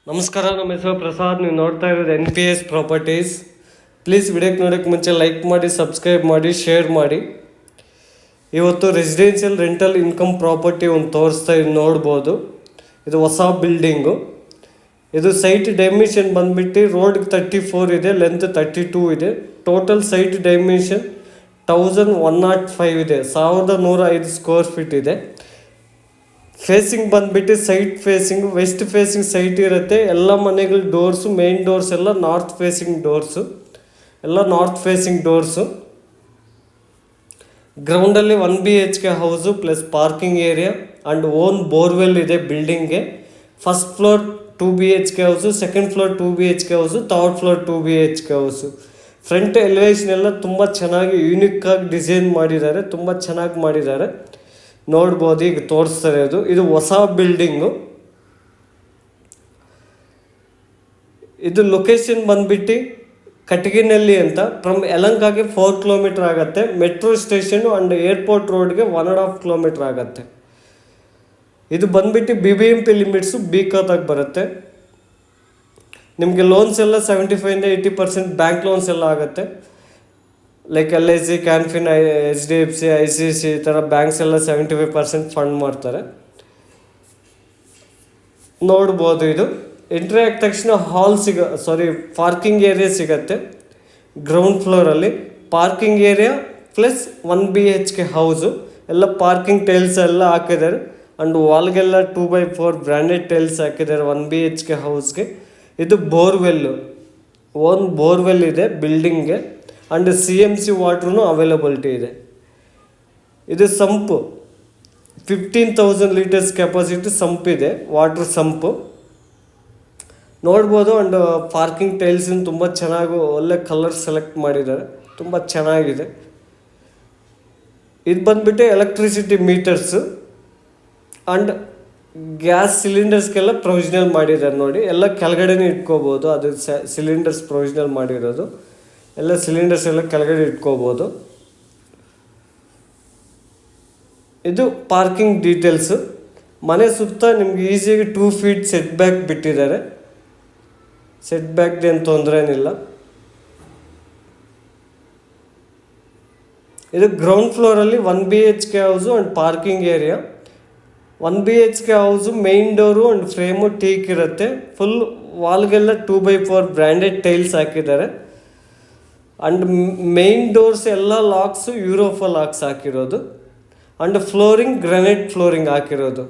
ನಮಸ್ಕಾರ, ನಮ್ಮ ಹೆಸರು ಪ್ರಸಾದ್. ನೀವು ನೋಡ್ತಾ ಇರೋದು NPS ಪ್ರಾಪರ್ಟೀಸ್. ಪ್ಲೀಸ್ ವಿಡಿಯೋಕ್ಕೆ ನೋಡೋಕ್ಕೆ ಮುಂಚೆ ಲೈಕ್ ಮಾಡಿ, ಸಬ್ಸ್ಕ್ರೈಬ್ ಮಾಡಿ, ಶೇರ್ ಮಾಡಿ. ಇವತ್ತು ರೆಸಿಡೆನ್ಷಿಯಲ್ ರೆಂಟಲ್ ಇನ್ಕಮ್ ಪ್ರಾಪರ್ಟಿ ಒಂದು ತೋರಿಸ್ತಾ ನೋಡ್ಬೋದು. ಇದು ಹೊಸ ಬಿಲ್ಡಿಂಗು. ಇದು ಸೈಟ್ ಡೈಮೆನ್ಷನ್ ಬಂದುಬಿಟ್ಟು ರೋಡ್ಗೆ 34 ಇದೆ, ಲೆಂತ್ 32 ಇದೆ. ಟೋಟಲ್ ಸೈಟ್ ಡೈಮೆನ್ಷನ್ 1105 ಇದೆ, 1105 ಸ್ಕ್ವೇರ್ ಫೀಟ್ ಇದೆ. ಫೇಸಿಂಗ್ ಬಂದುಬಿಟ್ಟು site facing west facing site ಇರುತ್ತೆ. ಎಲ್ಲ ಮನೆಗಳ ಡೋರ್ಸು, ಮೇನ್ ಡೋರ್ಸ್ ಎಲ್ಲ ನಾರ್ತ್ ಫೇಸಿಂಗ್ ಡೋರ್ಸು, ಎಲ್ಲ ನಾರ್ತ್ ಫೇಸಿಂಗ್ ಡೋರ್ಸು. ಗ್ರೌಂಡಲ್ಲಿ 1 BHK house plus parking area and own borewell ಇದೆ ಬಿಲ್ಡಿಂಗ್ಗೆ. First floor 2 BHK house, second floor 2 BHK house, third floor 2 BHK house. Front elevation ಎಲ್ಲ ತುಂಬ ಚೆನ್ನಾಗಿ ಯೂನಿಕ್ಕಾಗಿ design ಮಾಡಿದ್ದಾರೆ, ತುಂಬ ಚೆನ್ನಾಗಿ ಮಾಡಿದ್ದಾರೆ. ನೋಡ್ಬೋದು, ಈಗ ತೋರಿಸ್ತಾ ಇರೋದು ಇದು ಹೊಸ ಬಿಲ್ಡಿಂಗು. ಇದು ಲೊಕೇಶನ್ ಬಂದ್ಬಿಟ್ಟು ಕಟಗಿನಹಳ್ಳಿ ಅಂತ. ಫ್ರಮ್ ಯಲಹಂಕಗೆ 4 ಕಿಲೋಮೀಟರ್ ಆಗುತ್ತೆ. ಮೆಟ್ರೋ ಸ್ಟೇಷನು ಆ್ಯಂಡ್ ಏರ್ಪೋರ್ಟ್ ರೋಡ್ಗೆ 1.5 ಕಿಲೋಮೀಟರ್ ಆಗುತ್ತೆ. ಇದು ಬಂದ್ಬಿಟ್ಟು BBMP ಲಿಮಿಟ್ಸು ಬಿಕಾದಾಗ ಬರುತ್ತೆ. ನಿಮಗೆ ಲೋನ್ಸ್ ಎಲ್ಲ 75ಇಂದ 80% ಬ್ಯಾಂಕ್ ಲೋನ್ಸ್ ಎಲ್ಲ ಆಗುತ್ತೆ. Like LIC, Can Fin, HDFC, ICICI ಈ ಥರ ಬ್ಯಾಂಕ್ಸ್ ಎಲ್ಲ 75% ಫಂಡ್ ಮಾಡ್ತಾರೆ. ನೋಡ್ಬೋದು, ಇದು ಎಂಟ್ರಿ ಆದ ತಕ್ಷಣ ಪಾರ್ಕಿಂಗ್ ಏರಿಯಾ ಸಿಗತ್ತೆ. ಗ್ರೌಂಡ್ ಫ್ಲೋರಲ್ಲಿ parking area plus 1 BHK house. ಎಲ್ಲ ಪಾರ್ಕಿಂಗ್ ಟೈಲ್ಸ್ ಎಲ್ಲ ಹಾಕಿದ್ದಾರೆ ಆ್ಯಂಡ್ ವಾಲ್ಗೆಲ್ಲ 2x4 ಬ್ರ್ಯಾಂಡೆಡ್ ಟೈಲ್ಸ್ ಹಾಕಿದ್ದಾರೆ 1 BHK ಹೌಸ್ಗೆ. ಇದು ಬೋರ್ವೆಲ್ಲು, ಓನ್ ಬೋರ್ವೆಲ್ ಇದೆ ಬಿಲ್ಡಿಂಗ್ಗೆ ಆ್ಯಂಡ್ CMC ವಾಟ್ರೂ ಅವೈಲಬಿಲಿಟಿ ಇದೆ. ಇದು ಸಂಪು 15,000 ಲೀಟರ್ಸ್ ಕೆಪಾಸಿಟಿ ಸಂಪಿದೆ, ವಾಟ್ರ್ ಸಂಪು. ನೋಡ್ಬೋದು. ಆ್ಯಂಡ್ ಪಾರ್ಕಿಂಗ್ ಟೈಲ್ಸನ್ನು ತುಂಬ ಚೆನ್ನಾಗಿ ಒಳ್ಳೆ ಕಲರ್ ಸೆಲೆಕ್ಟ್ ಮಾಡಿದ್ದಾರೆ, ತುಂಬ ಚೆನ್ನಾಗಿದೆ. ಇದು ಬಂದುಬಿಟ್ಟು ಎಲೆಕ್ಟ್ರಿಸಿಟಿ ಮೀಟರ್ಸು ಆ್ಯಂಡ್ ಗ್ಯಾಸ್ ಸಿಲಿಂಡರ್ಸ್ಗೆಲ್ಲ ಪ್ರೊವಿಷನಲ್ ಮಾಡಿದ್ದಾರೆ. ನೋಡಿ, ಎಲ್ಲ ಕೆಳಗಡೆನೇ ಇಟ್ಕೋಬೋದು. ಅದು ಸಿಲಿಂಡರ್ಸ್ ಪ್ರೊವಿಷನಲ್ ಮಾಡಿರೋದು. ಎಲ್ಲ ಸಿಲಿಂಡರ್ಸ್ ಎಲ್ಲ ಕೆಳಗಡೆ ಇಟ್ಕೋಬೋದು. ಇದು ಪಾರ್ಕಿಂಗ್ ಡೀಟೇಲ್ಸು. ಮನೆ ಸುತ್ತ ನಿಮ್ಗೆ ಈಸಿಯಾಗಿ 2 ಫೀಟ್ ಸೆಟ್ ಬ್ಯಾಕ್ ಬಿಟ್ಟಿದ್ದಾರೆ. ಸೆಟ್ ಬ್ಯಾಕ್ದು ಏನು ತೊಂದರೆ ಏನಿಲ್ಲ. ಇದು ಗ್ರೌಂಡ್ ಫ್ಲೋರಲ್ಲಿ 1 BHK house and parking area. 1 BHK house main door and frame teak ಇರುತ್ತೆ. ಫುಲ್ ವಾಲ್ಗೆಲ್ಲ 2x4 ಬ್ರ್ಯಾಂಡೆಡ್ ಟೈಲ್ಸ್ ಹಾಕಿದ್ದಾರೆ ಆ್ಯಂಡ್ ಮೇನ್ ಡೋರ್ಸ್ ಎಲ್ಲ ಲಾಕ್ಸು ಯೂರೋಫಾ ಲಾಕ್ಸ್ ಹಾಕಿರೋದು ಆ್ಯಂಡ್ ಫ್ಲೋರಿಂಗ್ ಗ್ರಾನೈಟ್ ಫ್ಲೋರಿಂಗ್ ಹಾಕಿರೋದು.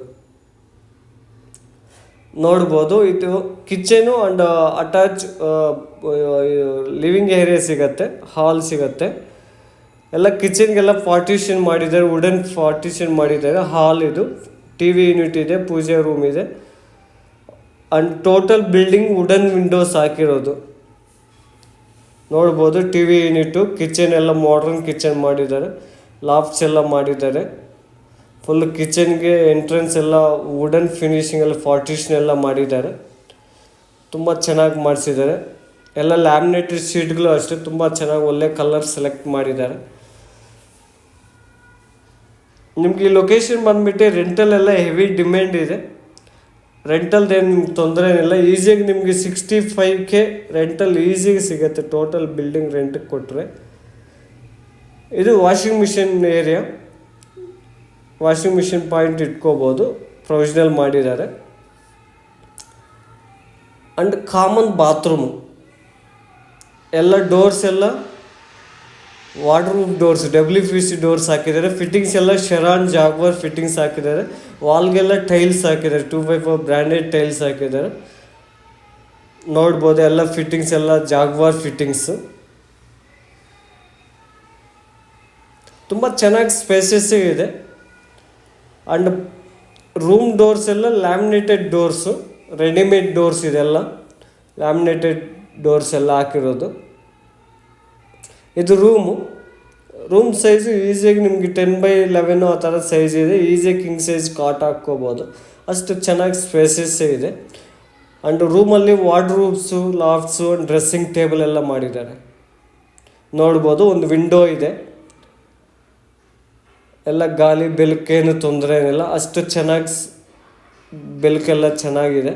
ನೋಡ್ಬೋದು. ಇದು kitchen and attach living area ಸಿಗತ್ತೆ, hall ಸಿಗತ್ತೆ. ಎಲ್ಲ ಕಿಚನ್ಗೆಲ್ಲ ಪಾರ್ಟಿಷನ್ ಮಾಡಿದ್ದಾರೆ, ವುಡನ್ ಪಾರ್ಟಿಷನ್ ಮಾಡಿದ್ದಾರೆ. ಹಾಲ್ ಇದು TV ಯೂನಿಟ್ ಇದೆ, ಪೂಜೆ ರೂಮ್ ಇದೆ and total building wooden Windows ಹಾಕಿರೋದು. ನೋಡ್ಬೋದು, TV ಯೂನಿಟು, ಕಿಚನ್ ಎಲ್ಲ ಮಾಡ್ರನ್ ಕಿಚನ್ ಮಾಡಿದ್ದಾರೆ, ಲಾಫ್ಟ್ಸ್ ಎಲ್ಲ ಮಾಡಿದ್ದಾರೆ. ಫುಲ್ ಕಿಚನ್ಗೆ ಎಂಟ್ರೆನ್ಸ್ ಎಲ್ಲ ವುಡನ್ ಫಿನಿಷಿಂಗ್ ಎಲ್ಲ ಪಾರ್ಟಿಷನ್ ಎಲ್ಲ ಮಾಡಿದ್ದಾರೆ, ತುಂಬ ಚೆನ್ನಾಗಿ ಮಾಡಿಸಿದ್ದಾರೆ. ಎಲ್ಲ ಲ್ಯಾಮಿನೇಟೆಡ್ ಶೀಟ್ಗಳು ಅಷ್ಟೇ ತುಂಬ ಚೆನ್ನಾಗಿ ಒಳ್ಳೆ ಕಲರ್ ಸೆಲೆಕ್ಟ್ ಮಾಡಿದ್ದಾರೆ. ನಿಮ್ಗೆ ಈ ಲೊಕೇಶನ್ ಬಂದುಬಿಟ್ಟು ರೆಂಟಲ್ ಎಲ್ಲ ಹೆವಿ ಡಿಮ್ಯಾಂಡ್ ಇದೆ. ರೆಂಟಲ್ದೇನು ನಿಮ್ಗೆ ತೊಂದರೆ ಏನಿಲ್ಲ. ಈಸಿಯಾಗಿ ನಿಮಗೆ 65K ರೆಂಟಲ್ ಈಸಿಯಾಗಿ ಸಿಗುತ್ತೆ ಟೋಟಲ್ ಬಿಲ್ಡಿಂಗ್ ರೆಂಟಿಗೆ ಕೊಟ್ಟರೆ. ಇದು washing machine area, washing machine point ಇಟ್ಕೋಬೋದು, ಪ್ರೊವಿಷನಲ್ ಮಾಡಿದ್ದಾರೆ. ಆ್ಯಂಡ್ ಕಾಮನ್ ಬಾತ್ರೂಮು, ಎಲ್ಲ ಡೋರ್ಸ್ ಎಲ್ಲ ವಾಟರ್ಪ್ರೂಫ್ ಡೋರ್ಸ್, WPC ಡೋರ್ಸ್ ಹಾಕಿದ್ದಾರೆ. ಫಿಟ್ಟಿಂಗ್ಸ್ ಎಲ್ಲ ಶೆರಾನ್ ಜಾಗ್ವಾರ್ ಫಿಟ್ಟಿಂಗ್ಸ್ ಹಾಕಿದ್ದಾರೆ. ವಾಲ್ಗೆಲ್ಲ ಟೈಲ್ಸ್ ಹಾಕಿದ್ದಾರೆ, 2x4 ಬ್ರ್ಯಾಂಡೆಡ್ ಟೈಲ್ಸ್ ಹಾಕಿದ್ದಾರೆ. ನೋಡ್ಬೋದು, ಎಲ್ಲ ಫಿಟ್ಟಿಂಗ್ಸ್ ಎಲ್ಲ ಜಾಗ್ವಾರ್ ಫಿಟ್ಟಿಂಗ್ಸು. ತುಂಬ ಚೆನ್ನಾಗಿ ಸ್ಪೇಸಸ್ ಇದೆ. ಆ್ಯಂಡ್ ರೂಮ್ ಡೋರ್ಸ್ ಎಲ್ಲ ಲ್ಯಾಮಿನೇಟೆಡ್ ಡೋರ್ಸು, ರೆಡಿಮೇಡ್ ಡೋರ್ಸ್ ಇದೆಲ್ಲ ಲ್ಯಾಮಿನೇಟೆಡ್ ಡೋರ್ಸ್ ಎಲ್ಲ ಹಾಕಿರೋದು. ಇದು ರೂಮ್ ಸೈಜು ಈಸಿಯಾಗಿ ನಿಮಗೆ 10x11 ಆ ಥರ ಸೈಜ್ ಇದೆ. ಈಸಿಯಾಗಿ ಕಿಂಗ್ ಸೈಜ್ ಕಾಟ್ ಹಾಕ್ಕೋಬೋದು, ಅಷ್ಟು ಚೆನ್ನಾಗಿ ಸ್ಪೇಸಸ್ಸೇ ಇದೆ. ಆ್ಯಂಡ್ ರೂಮಲ್ಲಿ ವಾರ್ಡ್ರೋಬ್ಸು, ಲಾಫ್ಟ್ಸು, ಡ್ರೆಸ್ಸಿಂಗ್ ಟೇಬಲ್ ಎಲ್ಲ ಮಾಡಿದ್ದಾರೆ. ನೋಡ್ಬೋದು, ಒಂದು ವಿಂಡೋ ಇದೆ. ಎಲ್ಲ ಗಾಳಿ ಬೆಳಕೇನು ತೊಂದರೆ ಏನಿಲ್ಲ, ಅಷ್ಟು ಚೆನ್ನಾಗಿ ಬೆಳಕೆಲ್ಲ ಚೆನ್ನಾಗಿದೆ.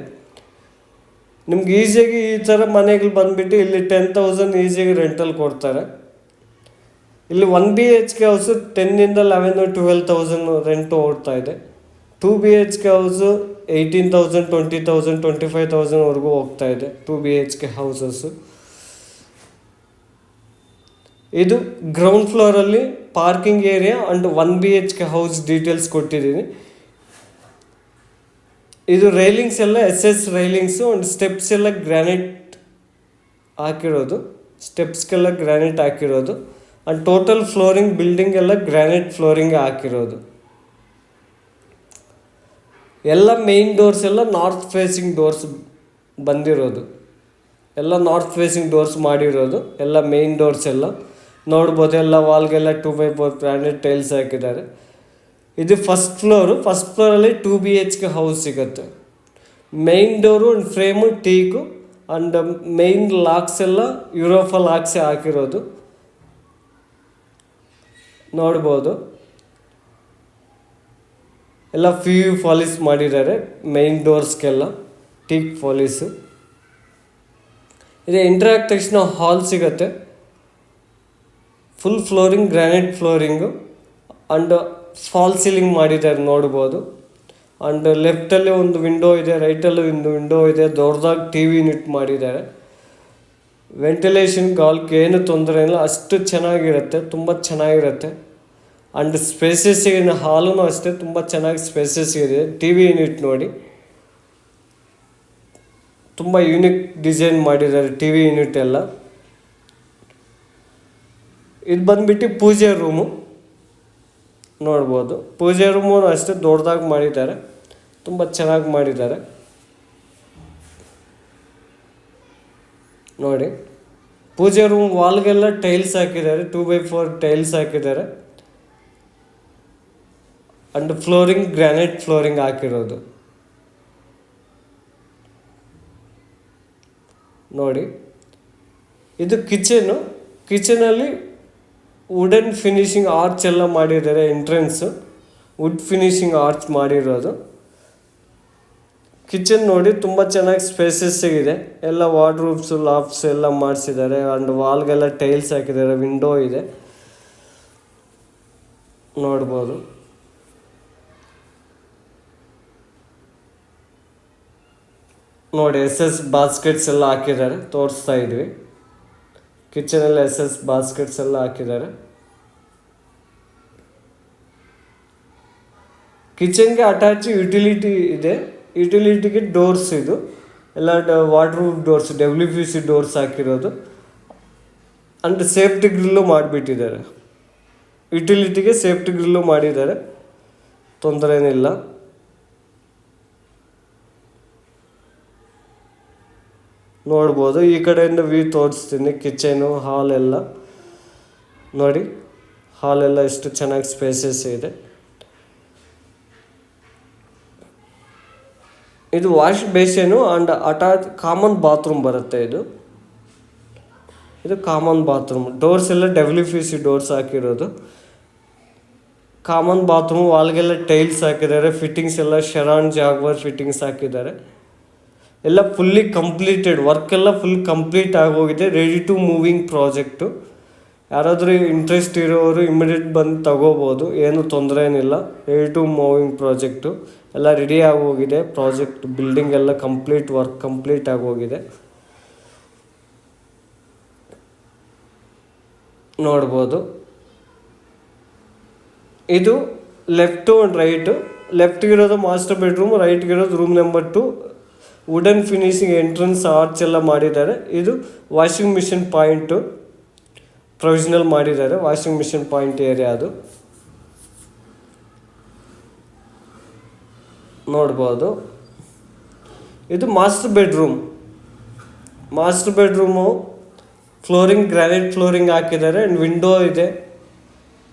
ನಿಮ್ಗೆ ಈಸಿಯಾಗಿ ಈ ಥರ ಮನೆಗಳು ಬಂದುಬಿಟ್ಟು ಇಲ್ಲಿ 10,000 ಈಸಿಯಾಗಿ ರೆಂಟಲ್ ಕೊಡ್ತಾರೆ. ಇಲ್ಲಿ 1 BHK ಹೌಸು 10 11 12,000 ರೆಂಟು ಓಡ್ತಾ ಇದೆ. 2 BHK ಹೌಸು 18,000 20,000 25,000ವರೆಗೂ ಹೋಗ್ತಾ ಇದೆ 2 BHK ಹೌಸಸ್ಸು. ಇದು ಗ್ರೌಂಡ್ ಫ್ಲೋರಲ್ಲಿ parking area and 1 BHK house details ಕೊಟ್ಟಿದ್ದೀನಿ. ಇದು ರೈಲಿಂಗ್ಸ್ ಎಲ್ಲ SS ರೈಲಿಂಗ್ಸು ಆ್ಯಂಡ್ ಸ್ಟೆಪ್ಸ್ ಎಲ್ಲ ಗ್ರಾನೈಟ್ ಹಾಕಿರೋದು, ಸ್ಟೆಪ್ಸ್ಗೆಲ್ಲ ಗ್ರಾನೈಟ್ ಹಾಕಿರೋದು ಆ್ಯಂಡ್ ಟೋಟಲ್ ಫ್ಲೋರಿಂಗ್ ಬಿಲ್ಡಿಂಗ್ ಎಲ್ಲ ಗ್ರಾನೈಟ್ ಫ್ಲೋರಿಂಗ್ ಹಾಕಿರೋದು. ಎಲ್ಲ ಮೇನ್ ಡೋರ್ಸ್ ಎಲ್ಲ ನಾರ್ತ್ ಫೇಸಿಂಗ್ ಡೋರ್ಸ್ ಬಂದಿರೋದು, ಎಲ್ಲ ನಾರ್ತ್ ಫೇಸಿಂಗ್ ಡೋರ್ಸ್ ಮಾಡಿರೋದು. ಎಲ್ಲ ಮೇನ್ ಡೋರ್ಸ್ ಎಲ್ಲ ನೋಡ್ಬೋದು. ಎಲ್ಲ ವಾಲ್ಗೆಲ್ಲ 2x4 ಗ್ರಾನೈಟ್ ಟೈಲ್ಸ್ ಹಾಕಿದ್ದಾರೆ. ಇದು ಫಸ್ಟ್ ಫ್ಲೋರಲ್ಲಿ 2 BHK ಹೌಸ್ ಸಿಗುತ್ತೆ. Main door and frame teak and main locks ಎಲ್ಲ ಯುರೋಫಾ ಲಾಕ್ಸೇ ಹಾಕಿರೋದು ನೋಡ್ಬೋದು. ಎಲ್ಲ ಪಾಲಿಸ್ ಮಾಡಿದ್ದಾರೆ ಮೇನ್ ಡೋರ್ಸ್ಗೆಲ್ಲ, ಟೀಕ್ ಪಾಲಿಸು. ಇದು ಎಂಟ್ರ್ ಆದ ತಕ್ಷಣ ಹಾಲ್ ಸಿಗುತ್ತೆ. Full flooring granite flooring and fall ceiling ಮಾಡಿದ್ದಾರೆ ನೋಡ್ಬೋದು. ಆ್ಯಂಡ್ ಲೆಫ್ಟಲ್ಲಿ ಒಂದು ವಿಂಡೋ ಇದೆ, ರೈಟಲ್ಲಿ ಒಂದು ವಿಂಡೋ ಇದೆ. ದೊಡ್ಡದಾಗಿ TV ಯೂನಿಟ್ ಮಾಡಿದ್ದಾರೆ. ವೆಂಟಿಲೇಷನ್ ಗಾಲ್ಗೆ ಏನು ತೊಂದರೆ ಇಲ್ಲ, ಅಷ್ಟು ಚೆನ್ನಾಗಿರುತ್ತೆ, ತುಂಬ ಚೆನ್ನಾಗಿರುತ್ತೆ. ಆ್ಯಂಡ್ ಸ್ಪೇಸಸ್ ಇದೆ, ಹಾಲೂ ಅಷ್ಟೇ ತುಂಬ ಚೆನ್ನಾಗಿ ಸ್ಪೇಸಸ್ ಇದೆ. TV ಯೂನಿಟ್ ನೋಡಿ, ತುಂಬ ಯೂನಿಕ್ ಡಿಸೈನ್ ಮಾಡಿದ್ದಾರೆ TV ಯೂನಿಟ್ ಎಲ್ಲ. ಇದು ಬಂದುಬಿಟ್ಟು ಪೂಜೆ ರೂಮು ನೋಡ್ಬೋದು. ಪೂಜೆ ರೂಮು ಅಷ್ಟೇ ದೊಡ್ಡದಾಗಿ ಮಾಡಿದ್ದಾರೆ, ತುಂಬ ಚೆನ್ನಾಗಿ ಮಾಡಿದ್ದಾರೆ ನೋಡಿ. ಪೂಜೆ ರೂಮ್ ವಾಲ್ಗೆಲ್ಲ ಟೈಲ್ಸ್ ಹಾಕಿದ್ದಾರೆ, 2x4 ಟೈಲ್ಸ್ ಹಾಕಿದ್ದಾರೆ ಆ್ಯಂಡ್ ಫ್ಲೋರಿಂಗ್ ಗ್ರಾನೈಟ್ ಫ್ಲೋರಿಂಗ್ ಹಾಕಿರೋದು ನೋಡಿ. ಇದು ಕಿಚನಲ್ಲಿ ವುಡನ್ ಫಿನಿಶಿಂಗ್ ಆರ್ಚ್ ಎಲ್ಲ ಮಾಡಿದ್ದಾರೆ. ಎಂಟ್ರೆನ್ಸು ವುಡ್ ಫಿನಿಶಿಂಗ್ ಆರ್ಚ್ ಮಾಡಿರೋದು. ಕಿಚನ್ ನೋಡಿ ತುಂಬ ಚೆನ್ನಾಗಿ ಸ್ಪೇಸಸ್ ಇದೆ. ಎಲ್ಲ ವಾರ್ಡ್ರೂಬ್ಸು ಲಾಫ್ಟ್ಸ್ ಎಲ್ಲ ಮಾಡಿಸಿದ್ದಾರೆ ಆ್ಯಂಡ್ ವಾಲ್ಗೆಲ್ಲ ಟೈಲ್ಸ್ ಹಾಕಿದ್ದಾರೆ. ವಿಂಡೋ ಇದೆ ನೋಡ್ಬೋದು. ನೋಡಿ SS ಬಾಸ್ಕೆಟ್ಸ್ ಎಲ್ಲ ಹಾಕಿದ್ದಾರೆ, ತೋರಿಸ್ತಾ ಇದ್ವಿ. ಕಿಚನಲ್ಲಿ SS ಬಾಸ್ಕೆಟ್ಸ್ ಎಲ್ಲ ಹಾಕಿದ್ದಾರೆ. ಕಿಚನ್ಗೆ ಅಟ್ಯಾಚ್ ಯುಟಿಲಿಟಿ ಇದೆ. ಯುಟಿಲಿಟಿಗೆ ಡೋರ್ಸ್ ಇದು ಎಲ್ಲ ವಾರ್ಡ್ರೂಬ್ ಡೋರ್ಸ್, WPC ಡೋರ್ಸ್ ಹಾಕಿರೋದು ಆ್ಯಂಡ್ ಸೇಫ್ಟಿ ಗ್ರಿಲ್ಲು ಮಾಡಿಬಿಟ್ಟಿದ್ದಾರೆ. ಯುಟಿಲಿಟಿಗೆ ಸೇಫ್ಟಿ ಗ್ರಿಲ್ಲು ಮಾಡಿದ್ದಾರೆ, ತೊಂದರೆ ಏನಿಲ್ಲ. ನೋಡ್ಬೋದು. ಈ ಕಡೆಯಿಂದ ವ್ಯೂ ತೋರಿಸ್ತೀನಿ. ಕಿಚನು ಹಾಲ್ ಎಲ್ಲ ನೋಡಿ, ಹಾಲೆಲ್ಲ ಎಷ್ಟು ಚೆನ್ನಾಗಿ ಸ್ಪೇಸಸ್ ಇದೆ. ಇದು wash basin and attach common bathroom ಬರುತ್ತೆ. ಇದು ಕಾಮನ್ ಬಾತ್ರೂಮ್. ಡೋರ್ಸ್ ಎಲ್ಲ WPC ಡೋರ್ಸ್ ಹಾಕಿರೋದು. ಕಾಮನ್ ಬಾತ್ರೂಮ್ ವಾಲ್ಗೆಲ್ಲ ಟೈಲ್ಸ್ ಹಾಕಿದ್ದಾರೆ. ಫಿಟ್ಟಿಂಗ್ಸ್ ಎಲ್ಲ ಶರಾನ್ ಜಾಗ್ವರ್ ಫಿಟ್ಟಿಂಗ್ಸ್ ಹಾಕಿದ್ದಾರೆ. ಎಲ್ಲ ಫುಲ್ಲಿ ಕಂಪ್ಲೀಟೆಡ್, ವರ್ಕೆಲ್ಲ ಫುಲ್ ಕಂಪ್ಲೀಟ್ ಆಗೋಗಿದೆ. Ready to moving project. ಯಾರಾದರೂ ಇಂಟ್ರೆಸ್ಟ್ ಇರೋರು ಇಮಿಡಿಯೇಟ್ ಬಂದು ತಗೋಬೋದು, ಏನು ತೊಂದರೆ ಏನಿಲ್ಲ. ರೆಡಿ ಟು ಮೂವಿಂಗ್ ಪ್ರಾಜೆಕ್ಟು ಎಲ್ಲ ರೆಡಿ ಆಗೋಗಿದೆ. ಪ್ರಾಜೆಕ್ಟ್ ಬಿಲ್ಡಿಂಗ್ ಎಲ್ಲ ಕಂಪ್ಲೀಟ್ ವರ್ಕ್ ಕಂಪ್ಲೀಟ್ ಆಗೋಗಿದೆ ನೋಡ್ಬೋದು. ಇದು left and right. ಲೆಫ್ಟ್ಗಿರೋದು master bedroom, ರೈಟ್ಗಿರೋದು room number 2. Wooden finishing entrance arch ಎಲ್ಲ ಮಾಡಿದ್ದಾರೆ. ಇದು ವಾಷಿಂಗ್ ಮಿಷಿನ್ ಪಾಯಿಂಟು ಪ್ರೊವಿಷನಲ್ ಮಾಡಿದ್ದಾರೆ. ವಾಷಿಂಗ್ ಮಿಷಿನ್ ಪಾಯಿಂಟ್ ಏರಿಯಾ ಅದು ನೋಡ್ಬೋದು. ಇದು master bedroom flooring granite flooring ಹಾಕಿದ್ದಾರೆ ಆ್ಯಂಡ್ ವಿಂಡೋ ಇದೆ.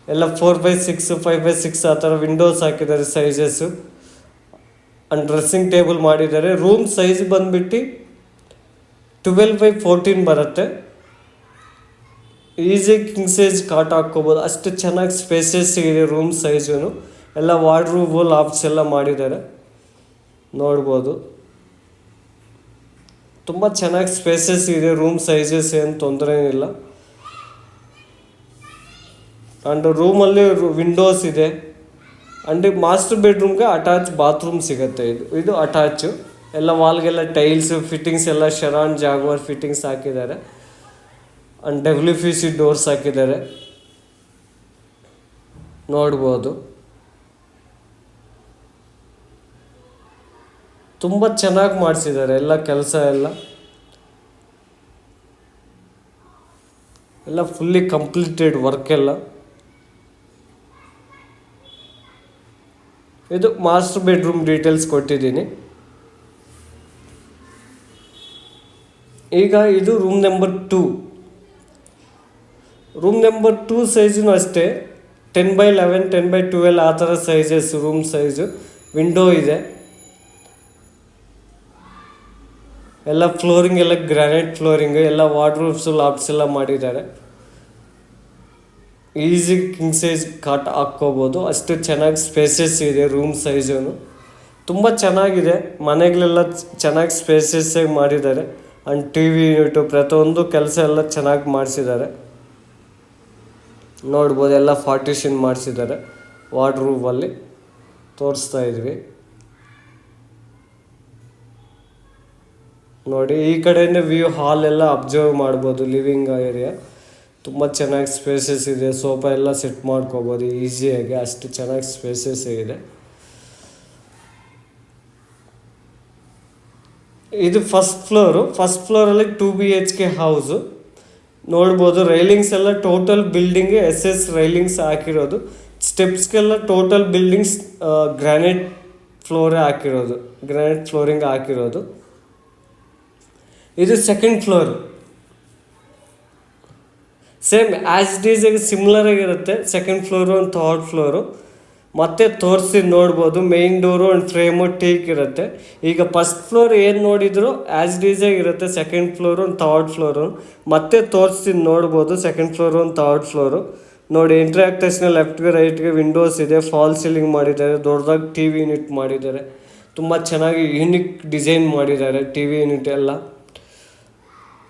ಎಲ್ಲ 4x6 5x6 ಆ ಥರ ವಿಂಡೋಸ್ ಹಾಕಿದ್ದಾರೆ ಸೈಜಸ್ಸು ಆ್ಯಂಡ್ ಡ್ರೆಸ್ಸಿಂಗ್ ಟೇಬಲ್ ಮಾಡಿದ್ದಾರೆ. ರೂಮ್ ಸೈಜ್ ಬಂದುಬಿಟ್ಟು 12x14 ಬರುತ್ತೆ. ಈಸಿ ಕಿಂಗ್ ಸೈಜ್ ಕಾಟ್ ಹಾಕ್ಕೋಬೋದು, ಅಷ್ಟು ಚೆನ್ನಾಗಿ ಸ್ಪೇಸಸ್ ಇದೆ ರೂಮ್ ಸೈಜು. ಎಲ್ಲ ವಾರ್ಡ್ರೂಬು ಲಾಫ್ಟ್ಸ್ ಎಲ್ಲ ಮಾಡಿದ್ದಾರೆ ನೋಡ್ಬೋದು. ತುಂಬ ಚೆನ್ನಾಗಿ ಸ್ಪೇಸಸ್ ಇದೆ, ರೂಮ್ ಸೈಜಸ್ ಏನು ತೊಂದರೆ ಏನಿಲ್ಲ. ಆ್ಯಂಡ್ ರೂಮಲ್ಲಿ ವಿಂಡೋಸ್ ಇದೆ. ಆ್ಯಂಡ್ ಮಾಸ್ಟರ್ ಬೆಡ್ರೂಮ್ಗೆ ಅಟ್ಯಾಚ್ ಬಾತ್ರೂಮ್ ಸಿಗುತ್ತೆ. ಇದು ಅಟ್ಯಾಚು. ಎಲ್ಲ ವಾಲ್ಗೆಲ್ಲ ಟೈಲ್ಸು ಫಿಟ್ಟಿಂಗ್ಸ್ ಎಲ್ಲ ಶರಾನ್ ಜಾಗ್ವಾರ್ ಫಿಟ್ಟಿಂಗ್ಸ್ ಹಾಕಿದ್ದಾರೆ. ಆ್ಯಂಡ್ WPC ಡೋರ್ಸ್ ಹಾಕಿದ್ದಾರೆ, ನೋಡ್ಬೋದು. ತುಂಬ ಚೆನ್ನಾಗಿ ಮಾಡಿಸಿದ್ದಾರೆ ಎಲ್ಲ ಕೆಲಸ ಎಲ್ಲ ಫುಲ್ಲಿ ಕಂಪ್ಲೀಟೆಡ್ ವರ್ಕ್ ಎಲ್ಲ. ಇದು ಮಾಸ್ಟರ್ ಬೆಡ್ರೂಮ್ ಡೀಟೇಲ್ಸ್ ಕೊಟ್ಟಿದ್ದೀನಿ. ಈಗ ಇದು room number 2. Room number 2 size ಅಷ್ಟೇ 10x11 10x12 ಆ ಥರ ಸೈಜಸ್ ರೂಮ್ ಸೈಜು. ವಿಂಡೋ ಇದೆ, ಎಲ್ಲ ಫ್ಲೋರಿಂಗ್ ಎಲ್ಲ ಗ್ರಾನೈಟ್ ಫ್ಲೋರಿಂಗ್, ಎಲ್ಲ ವಾರ್ಡ್ರೋಬ್ಸು ಲಾಫ್ಟ್ಸ್ ಎಲ್ಲ ಮಾಡಿದ್ದಾರೆ. ಈಸಿ ಕಿಂಗ್ ಸೈಜ್ ಕಾಟ್ ಹಾಕ್ಕೋಬೋದು, ಅಷ್ಟು ಚೆನ್ನಾಗಿ ಸ್ಪೇಸಸ್ ಇದೆ. ರೂಮ್ ಸೈಜು ತುಂಬ ಚೆನ್ನಾಗಿದೆ. ಮನೆಗಳೆಲ್ಲ ಚೆನ್ನಾಗಿ ಸ್ಪೇಸಸ್ಸಾಗಿ ಮಾಡಿದ್ದಾರೆ. ಆ್ಯಂಡ್ TV ಯೂನಿಟು ಪ್ರತಿಯೊಂದು ಕೆಲಸ ಎಲ್ಲ ಚೆನ್ನಾಗಿ ಮಾಡಿಸಿದ್ದಾರೆ, ನೋಡ್ಬೋದು. ಎಲ್ಲ ಪಾರ್ಟಿಷನ್ ಮಾಡಿಸಿದ್ದಾರೆ. ವಾರ್ಡ್ರೂಬಲ್ಲಿ ತೋರಿಸ್ತಾ ಇದ್ವಿ ನೋಡಿ. ಈ ಕಡೆಯಿಂದ ವ್ಯೂ ಹಾಲ್ ಎಲ್ಲ ಅಬ್ಸರ್ವ್ ಮಾಡ್ಬೋದು. ಲಿವಿಂಗ್ ಏರಿಯಾ ತುಂಬ ಚೆನ್ನಾಗಿ ಸ್ಪೇಸಸ್ ಇದೆ. ಸೋಫಾ ಎಲ್ಲ ಸೆಟ್ ಮಾಡ್ಕೋಬೋದು ಈಸಿಯಾಗಿ, ಅಷ್ಟು ಚೆನ್ನಾಗಿ ಸ್ಪೇಸಸ್ ಇದೆ. ಇದು ಫಸ್ಟ್ ಫ್ಲೋರಲ್ಲಿ 2 BHK ಹೌಸು, ನೋಡ್ಬೋದು. ರೈಲಿಂಗ್ಸ್ ಎಲ್ಲ ಟೋಟಲ್ ಬಿಲ್ಡಿಂಗ್ಗೆ SS ರೈಲಿಂಗ್ಸ್ ಹಾಕಿರೋದು. ಸ್ಟೆಪ್ಸ್ಗೆಲ್ಲ ಟೋಟಲ್ ಬಿಲ್ಡಿಂಗ್ಸ್ ಗ್ರಾನೈಟ್ ಫ್ಲೋರಿಂಗ್ ಹಾಕಿರೋದು. ಇದು ಸೆಕೆಂಡ್ ಫ್ಲೋರು, ಸೇಮ್ ಆ್ಯಸ್ ಡೀಸಾಗಿ ಸಿಮಿಲರ್ ಆಗಿರುತ್ತೆ. ಸೆಕೆಂಡ್ ಫ್ಲೋರು ಒಂದು ಥರ್ಡ್ ಫ್ಲೋರು ಮತ್ತೆ ತೋರಿಸಿ ನೋಡ್ಬೋದು. Main door and frame teak ಇರುತ್ತೆ. ಈಗ ಫಸ್ಟ್ ಫ್ಲೋರ್ ಏನು ನೋಡಿದ್ರು ಆ್ಯಸ್ ಡೀಸಾಗಿರುತ್ತೆ. ಸೆಕೆಂಡ್ ಫ್ಲೋರು ಒಂದು ಥರ್ಡ್ ಫ್ಲೋರು ಮತ್ತೆ ತೋರಿಸಿ ನೋಡ್ಬೋದು. ಸೆಕೆಂಡ್ ಫ್ಲೋರು ಒಂದು ಥರ್ಡ್ ಫ್ಲೋರು ನೋಡಿ. ಎಂಟ್ರಿ ಆದ ತಕ್ಷಣ ಲೆಫ್ಟ್ಗೆ ರೈಟ್ಗೆ ವಿಂಡೋಸ್ ಇದೆ. ಫಾಲ್ ಸೀಲಿಂಗ್ ಮಾಡಿದ್ದಾರೆ. ದೊಡ್ಡದಾಗಿ TV ಯೂನಿಟ್ ಮಾಡಿದ್ದಾರೆ. ತುಂಬ ಚೆನ್ನಾಗಿ ಯೂನಿಕ್ ಡಿಸೈನ್ ಮಾಡಿದ್ದಾರೆ TV ಯೂನಿಟ್ ಎಲ್ಲ.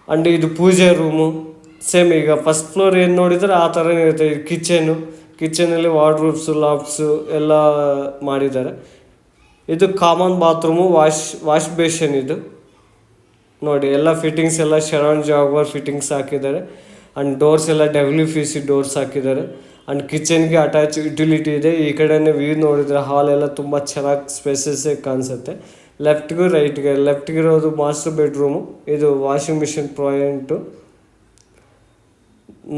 ಆ್ಯಂಡ್ ಇದು ಪೂಜೆ ರೂಮು ಸೇಮ್. ಈಗ ಫಸ್ಟ್ ಫ್ಲೋರ್ ಏನು ನೋಡಿದರೆ ಆ ಥರನೇ ಇರುತ್ತೆ. ಇದು ಕಿಚನಲ್ಲಿ ವಾರ್ಡ್ರೋಬ್ಸು ಲಾಫ್ಟ್ಸು ಎಲ್ಲ ಮಾಡಿದ್ದಾರೆ. ಇದು ಕಾಮನ್ ಬಾತ್ರೂಮು, ವಾಶ್ ಬೇಷನ್ ಇದು ನೋಡಿ. ಎಲ್ಲ ಫಿಟ್ಟಿಂಗ್ಸ್ ಎಲ್ಲ ಶರಾನ್ ಜಾಗ್ವಾರ್ ಫಿಟ್ಟಿಂಗ್ಸ್ ಹಾಕಿದ್ದಾರೆ. ಆ್ಯಂಡ್ ಡೋರ್ಸ್ ಎಲ್ಲ WPC ಡೋರ್ಸ್ ಹಾಕಿದ್ದಾರೆ. ಆ್ಯಂಡ್ ಕಿಚನ್ಗೆ ಅಟ್ಯಾಚ್ ಯುಟಿಲಿಟಿ ಇದೆ. ಈ ಕಡೆನೇ ವ್ಯೂ ನೋಡಿದರೆ ಹಾಲ್ ಎಲ್ಲ ತುಂಬ ಚೆನ್ನಾಗಿ ಸ್ಪೇಸಸ್ಸೇ ಕಾಣಿಸುತ್ತೆ. ಲೆಫ್ಟ್ಗಿರೋದು ಮಾಸ್ಟರ್ ಬೆಡ್ರೂಮು. ಇದು ವಾಷಿಂಗ್ ಮಿಷಿನ್ ಪಾಯಿಂಟು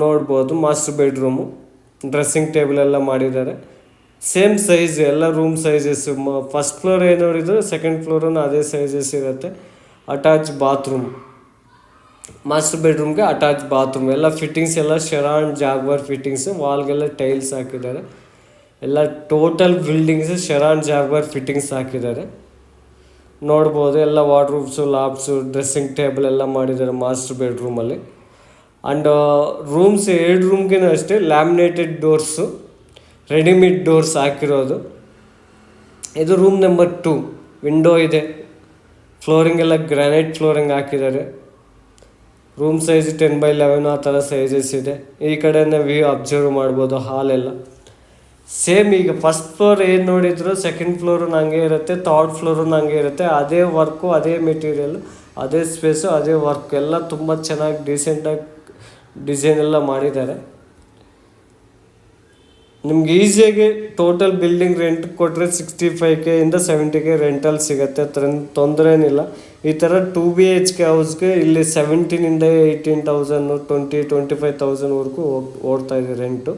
ನೋಡ್ಬೋದು. ಮಾಸ್ಟರ್ ಬೆಡ್ರೂಮು, ಡ್ರೆಸ್ಸಿಂಗ್ ಟೇಬಲ್ ಎಲ್ಲ ಮಾಡಿದ್ದಾರೆ. ಸೇಮ್ ಸೈಜ್ ಎಲ್ಲ ರೂಮ್ ಸೈಜಸ್. ಫಸ್ಟ್ ಫ್ಲೋರ್ ಏನು ನೋಡಿದ್ರು ಸೆಕೆಂಡ್ ಫ್ಲೋರನ್ನು ಅದೇ ಸೈಜಸ್ ಇರುತ್ತೆ. ಅಟ್ಯಾಚ್ ಬಾತ್ರೂಮ್, ಮಾಸ್ಟರ್ ಬೆಡ್ರೂಮ್ಗೆ ಅಟ್ಯಾಚ್ ಬಾತ್ರೂಮ್. ಎಲ್ಲ ಫಿಟ್ಟಿಂಗ್ಸ್ ಎಲ್ಲ ಶರಾನ್ ಜಾಗ್ವಾರ್ ಫಿಟ್ಟಿಂಗ್ಸು. ವಾಲ್ಗೆಲ್ಲ ಟೈಲ್ಸ್ ಹಾಕಿದ್ದಾರೆ. ಎಲ್ಲ ಟೋಟಲ್ ಬಿಲ್ಡಿಂಗ್ಸು ಶರಾನ್ ಜಾಗ್ವಾರ್ ಫಿಟ್ಟಿಂಗ್ಸ್ ಹಾಕಿದ್ದಾರೆ, ನೋಡ್ಬೋದು. ಎಲ್ಲ ವಾರ್ಡ್ರೋಬ್ಸು ಲಾಫ್ಟ್ಸು ಡ್ರೆಸ್ಸಿಂಗ್ ಟೇಬಲ್ ಎಲ್ಲ ಮಾಡಿದ್ದಾರೆ ಮಾಸ್ಟರ್ ಬೆಡ್ರೂಮಲ್ಲಿ. ಆ್ಯಂಡ್ ರೂಮ್ಸ್ 2 ರೂಮ್ಗೆ ಅಷ್ಟೇ ಲ್ಯಾಮಿನೇಟೆಡ್ ಡೋರ್ಸು, ರೆಡಿಮೇಡ್ ಡೋರ್ಸ್ ಹಾಕಿರೋದು. ಇದು ರೂಮ್ ನಂಬರ್ 2. ವಿಂಡೋ ಇದೆ. ಫ್ಲೋರಿಂಗ್ ಎಲ್ಲ ಗ್ರಾನೈಟ್ ಫ್ಲೋರಿಂಗ್ ಹಾಕಿದ್ದಾರೆ. ರೂಮ್ ಸೈಜ್ 10x11 ಆ ಥರ ಸೈಜಸ್ ಇದೆ. ಈ ಕಡೆಯಿಂದ ವ್ಯೂ ಅಬ್ಸರ್ವ್ ಮಾಡ್ಬೋದು ಹಾಲೆಲ್ಲ. ಸೇಮ್ ಈಗ ಫಸ್ಟ್ ಫ್ಲೋರ್ ಏನು ನೋಡಿದ್ರು ಸೆಕೆಂಡ್ ಫ್ಲೋರು ಹಂಗೆ ಇರುತ್ತೆ, ಥರ್ಡ್ ಫ್ಲೋರು ಹಂಗೆ ಇರುತ್ತೆ. ಅದೇ ವರ್ಕು, ಅದೇ ಮೆಟೀರಿಯಲ್ಲು, ಅದೇ ಸ್ಪೇಸು, ಅದೇ ವರ್ಕ್ ಎಲ್ಲ ತುಂಬ ಚೆನ್ನಾಗಿ ಡೀಸೆಂಟಾಗಿ ಡಿಸೈನ್ ಎಲ್ಲ ಮಾಡಿದ್ದಾರೆ. ನಿಮ್ಗೆ ಈಸಿಯಾಗಿ ಟೋಟಲ್ ಬಿಲ್ಡಿಂಗ್ ರೆಂಟ್ ಕೊಟ್ಟರೆ 65K ಇಂದ 70K ರೆಂಟಲ್ಲಿ ಸಿಗುತ್ತೆ. ತೊಂದರೆ ಏನಿಲ್ಲ. ಈ ಥರ 2 BHK ಹೌಸ್ಗೆ ಇಲ್ಲಿ 17ಇಂದ 18,000 25,000ವರೆಗೂ ಓಡ್ತಾ ಇದೆ ರೆಂಟು.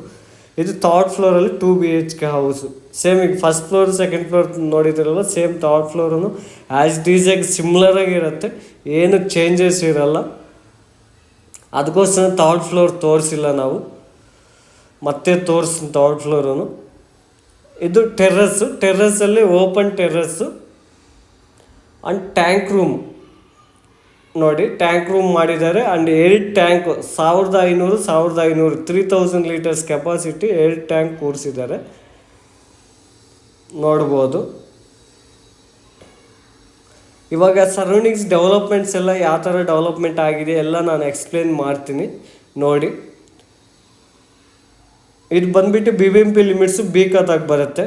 ಇದು ಥರ್ಡ್ ಫ್ಲೋರಲ್ಲಿ 2 BHK ಹೌಸು. ಸೇಮ್ ಈಗ ಫಸ್ಟ್ ಫ್ಲೋರ್ ಸೆಕೆಂಡ್ ಫ್ಲೋರ್ ನೋಡಿದ್ರಲ್ಲ, ಸೇಮ್ ಥರ್ಡ್ ಫ್ಲೋರೂ ಆ್ಯಸ್ ಡೀಸಾಗಿ ಸಿಮ್ಲರಾಗಿರುತ್ತೆ, ಏನು ಚೇಂಜಸ್ ಇರೋಲ್ಲ. ಅದಕ್ಕೋಸ್ಕರ ಥರ್ಡ್ ಫ್ಲೋರ್ ತೋರಿಸಿಲ್ಲ ನಾವು, ಮತ್ತೆ ತೋರಿಸ್ತೀನಿ ಥರ್ಡ್ ಫ್ಲೋರೂ. ಇದು ಟೆರ್ರಸ್ಸಲ್ಲಿ open terrace and tank room ನೋಡಿ. ಟ್ಯಾಂಕ್ ರೂಮ್ ಮಾಡಿದ್ದಾರೆ. And 2 tank 1500 3000 litres capacity 2 tank ಕೂರಿಸಿದ್ದಾರೆ, ನೋಡ್ಬೋದು. ಇವಾಗ ಸರೌಂಡಿಂಗ್ಸ್ ಡೆವಲಪ್ಮೆಂಟ್ಸ್ ಎಲ್ಲ ಯಾವ ಥರ ಡೆವಲಪ್ಮೆಂಟ್ ಆಗಿದೆ ಎಲ್ಲ ನಾನು ಎಕ್ಸ್ಪ್ಲೇನ್ ಮಾಡ್ತೀನಿ ನೋಡಿ. ಇದು ಬಂದ್ಬಿಟ್ಟು BBMP ಲಿಮಿಟ್ಸು ಬೀಕತ್ತಾಗಿ ಬರುತ್ತೆ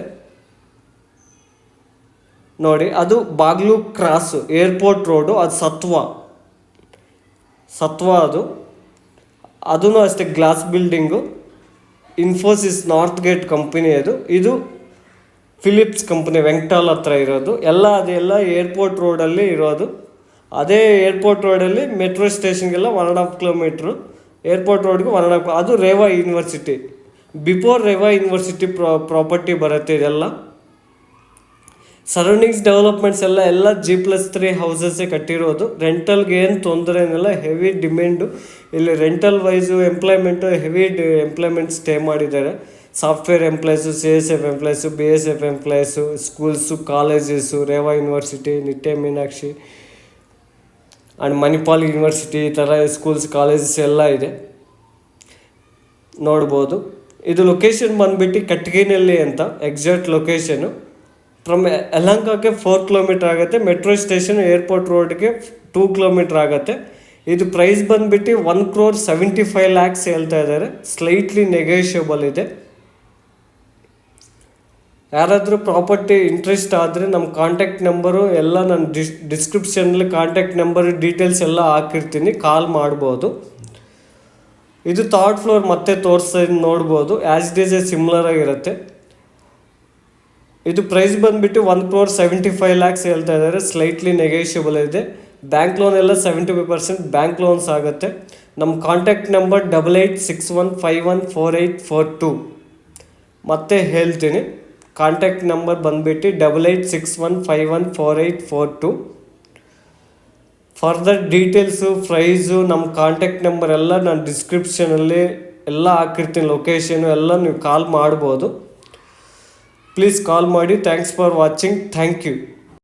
ನೋಡಿ. ಅದು ಬಾಗ್ಲು ಕ್ರಾಸು ಏರ್ಪೋರ್ಟ್ ರೋಡು, ಅದು ಸತ್ವ ಅದೂ ಅಷ್ಟೇ glass building. Infosys north gate company ಇದು ಫಿಲಿಪ್ಸ್ ಕಂಪನಿ ವೆಂಕಟಾಲ್ ಹತ್ರ ಇರೋದು. ಅದೆಲ್ಲ ಏರ್ಪೋರ್ಟ್ ರೋಡಲ್ಲಿ ಇರೋದು. ಅದೇ ಏರ್ಪೋರ್ಟ್ ರೋಡಲ್ಲಿ ಮೆಟ್ರೋ ಸ್ಟೇಷನ್ಗೆಲ್ಲ 1.5 ಕಿಲೋಮೀಟ್ರು, ಏರ್ಪೋರ್ಟ್ ರೋಡ್ಗೆ 1.5. ಅದು Reva university, before Reva university property ಬರುತ್ತೆ ಇದೆಲ್ಲ. ಸರೌಂಡಿಂಗ್ಸ್ ಡೆವಲಪ್ಮೆಂಟ್ಸ್ ಎಲ್ಲ G+3 ಹೌಸಸ್ಸೇ ಕಟ್ಟಿರೋದು. ರೆಂಟಲ್ಗೆ ಏನು ತೊಂದರೆ ಏನಿಲ್ಲ, ಹೆವಿ ಡಿಮ್ಯಾಂಡು ಇಲ್ಲಿ. Rental wise employment heavy employment stay ಮಾಡಿದ್ದಾರೆ. Software employees, CSF employees, BSF employees, schools, colleges, Reva university, Nitte Meenakshi and Manipal university, ಈ ಥರ ಸ್ಕೂಲ್ಸ್ ಕಾಲೇಜಸ್ ಎಲ್ಲ ಇದೆ ನೋಡ್ಬೋದು. ಇದು ಲೊಕೇಶನ್ ಬಂದುಬಿಟ್ಟು ಕಟ್ಗಿನಲ್ಲಿ ಅಂತ ಎಕ್ಸಾಕ್ಟ್ ಲೊಕೇಶನು. ಫ್ರಮ್ ಯಲಹಂಕಕ್ಕೆ 4 ಕಿಲೋಮೀಟ್ರ್ ಆಗುತ್ತೆ. ಮೆಟ್ರೋ ಸ್ಟೇಷನ್ ಏರ್ಪೋರ್ಟ್ ರೋಡ್ಗೆ 2 ಕಿಲೋಮೀಟ್ರ್ ಆಗುತ್ತೆ. ಇದು ಪ್ರೈಸ್ ಬಂದುಬಿಟ್ಟು 1,75 lakhs ಹೇಳ್ತಾ ಇದ್ದಾರೆ. ಸ್ಲೈಟ್ಲಿ ನೆಗೋಷಿಯಬಲ್ ಇದೆ. ಯಾರಾದರೂ ಪ್ರಾಪರ್ಟಿ ಇಂಟ್ರೆಸ್ಟ್ ಆದರೆ ನಮ್ಮ ಕಾಂಟ್ಯಾಕ್ಟ್ ನಂಬರು ಎಲ್ಲ ನಾನು ಡಿಸ್ಕ್ರಿಪ್ಷನಲ್ಲಿ ಕಾಂಟ್ಯಾಕ್ಟ್ ನಂಬರ್ ಡೀಟೇಲ್ಸ್ ಎಲ್ಲ ಹಾಕಿರ್ತೀನಿ, ಕಾಲ್ ಮಾಡ್ಬೋದು. ಇದು 3rd ಫ್ಲೋರ್ ಮತ್ತೆ ತೋರಿಸ್ತಾ ನೋಡ್ಬೋದು. ಆ್ಯಸ್ ಇಟ್ ಈಸ್ ಸಿಮ್ಲರ್ ಆಗಿರುತ್ತೆ. ಇದು ಪ್ರೈಸ್ ಬಂದುಬಿಟ್ಟು 1,75 lakhs ಹೇಳ್ತಾ ಇದ್ದಾರೆ. ಸ್ಲೈಟ್ಲಿ ನೆಗೋಷಿಯಬಲ್ ಇದೆ. ಬ್ಯಾಂಕ್ ಲೋನ್ ಎಲ್ಲ 75% ಬ್ಯಾಂಕ್ ಲೋನ್ಸ್ ಆಗುತ್ತೆ. ನಮ್ಮ ಕಾಂಟ್ಯಾಕ್ಟ್ ನಂಬರ್ 8861514842 ಮತ್ತೆ ಹೇಳ್ತೀನಿ. ಕಾಂಟ್ಯಾಕ್ಟ್ ನಂಬರ್ ಬಂದುಬಿಟ್ಟು 8861514842. ಫರ್ದರ್ ಡೀಟೇಲ್ಸು, ಪ್ರೈಸು, ನಮ್ಮ ಕಾಂಟ್ಯಾಕ್ಟ್ ನಂಬರ್ ಎಲ್ಲ ನಾನು ಡಿಸ್ಕ್ರಿಪ್ಷನಲ್ಲಿ ಎಲ್ಲ ಹಾಕಿರ್ತೀನಿ, ಲೊಕೇಶನು ಎಲ್ಲ ನೀವು ಕಾಲ್ ಮಾಡ್ಬೋದು. ಪ್ಲೀಸ್ ಕಾಲ್ ಮಾಡಿ. Thanks for watching. Thank you.